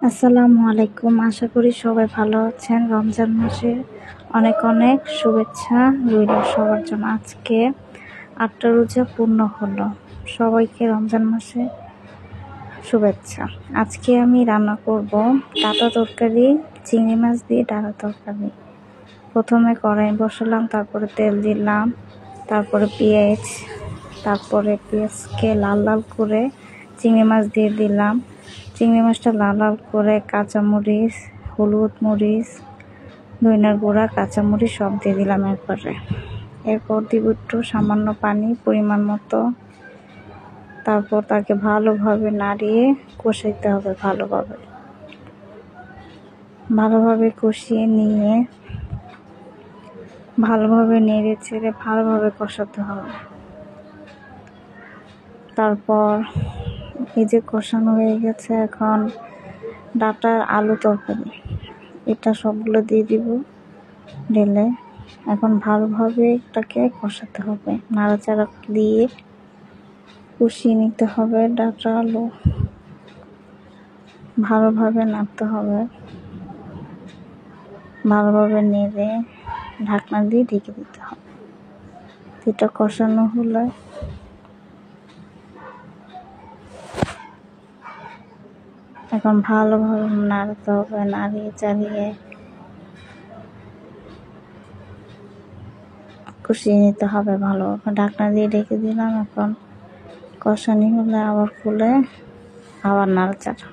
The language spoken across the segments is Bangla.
আসসালামু আলাইকুম। আশা করি সবাই ভালো আছেন। রমজান মাসের অনেক অনেক শুভেচ্ছা রইল সবার জন্য। আজকে 8টা রোজা পূর্ণ হলো। সবাইকে রমজান মাসে শুভেচ্ছা। আজকে আমি রান্না করব ডাঁটা তরকারি, চিংড়ি মাছ দিয়ে ডাঁটা তরকারি। প্রথমে কড়াই বসালাম, তারপরে তেল দিলাম, তারপরে পেঁয়াজ, তারপরে পেঁয়াজকে লাল লাল করে চিংড়ি মাছ দিয়ে দিলাম। চিংড়ি মাছটা লাল লাল করে কাঁচামরিচ, হলুদ মরিচ, ধনিয়ার গুঁড়া, কাঁচামরিচ সব দিয়ে দিলাম একবারে। এরপর দিব একটু সামান্য পানি পরিমাণ মতো। তারপর তাকে ভালোভাবে নাড়িয়ে কষাইতে হবে। ভালোভাবে কষিয়ে নিয়ে ভালোভাবে নেড়ে চেড়ে ভালোভাবে কষাতে হবে। তারপর এই যে কষানো হয়ে গেছে, এখন ডাঁটার আলু তরকারি এটা সবগুলো দিয়ে দিব। ঢেলে এখন ভালোভাবে এটাকে কষাতে হবে, নাড়াচাড়া দিয়ে কষিয়ে নিতে হবে। ডাঁটা আলু ভালোভাবে নাড়তে হবে, ভালোভাবে নেড়ে ঢাকনা দিয়ে ঢেকে দিতে হবে। এটা কষানো হলে এখন ভালোভাবে নাড়তে হবে, নাড়িয়ে চাড়িয়ে কষিয়ে নিতে হবে ভালোভাবে। ঢাকনা দিয়ে ঢেকে দিলাম। এখন কষানি হলে আবার খুলে আবার নাড়াচাড়া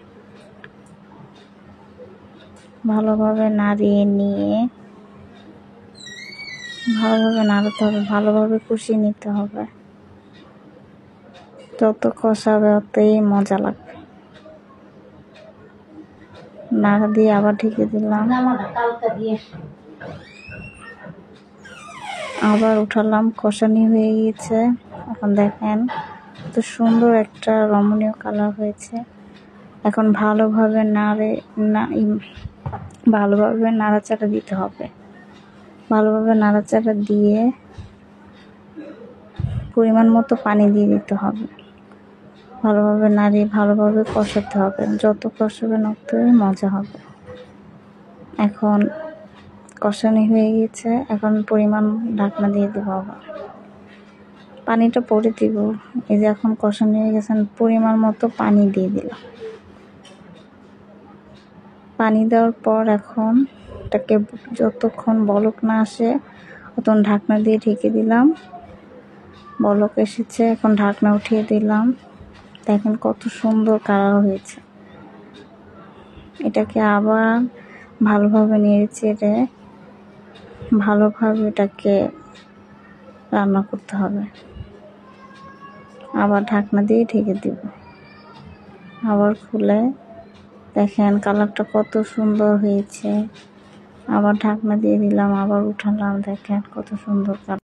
ভালোভাবে নাড়িয়ে নিয়ে ভালোভাবে নাড়াতে হবে, ভালোভাবে কষিয়ে নিতে হবে। যত কষাবে অতই মজা লাগবে। নাড়া দিয়ে আবার ঢেকে দিলাম, আবার উঠালাম। কষানি হয়ে গিয়েছে। এখন দেখেন কত সুন্দর একটা রমণীয় কালার হয়েছে। এখন ভালোভাবে নাড়াচাড়া দিতে হবে। ভালোভাবে নাড়াচাড়া দিয়ে পরিমাণ মতো পানি দিয়ে দিতে হবে। ভালোভাবে নাড়িয়ে ভালোভাবে কষাতে হবে। যত কষাবেন ততই মজা হবে। এখন কষানি হয়ে গেছে। এখন পরিমাণ ঢাকনা দিয়ে দেবো, আবার পানিটা পরে দিব। এই যে এখন কষানি হয়ে গেছে, পরিমাণ মতো পানি দিয়ে দিলাম। পানি দেওয়ার পর এখন এটাকে যতক্ষণ বলক না আসে ততক্ষণ ঢাকনা দিয়ে ঢেকে দিলাম। বলক এসেছে, এখন ঢাকনা উঠিয়ে দিলাম। দেখেন কত সুন্দর কালার হয়েছে। এটাকে আবার ভালোভাবে নেড়ে চেড়ে ভালোভাবে এটাকে রান্না করতে হবে। আবার ঢাকনা দিয়ে ঢেকে দিব। আবার খুলে দেখেন কালারটা কত সুন্দর হয়েছে। আবার ঢাকনা দিয়ে দিলাম, আবার উঠালাম। দেখেন কত সুন্দর কালার।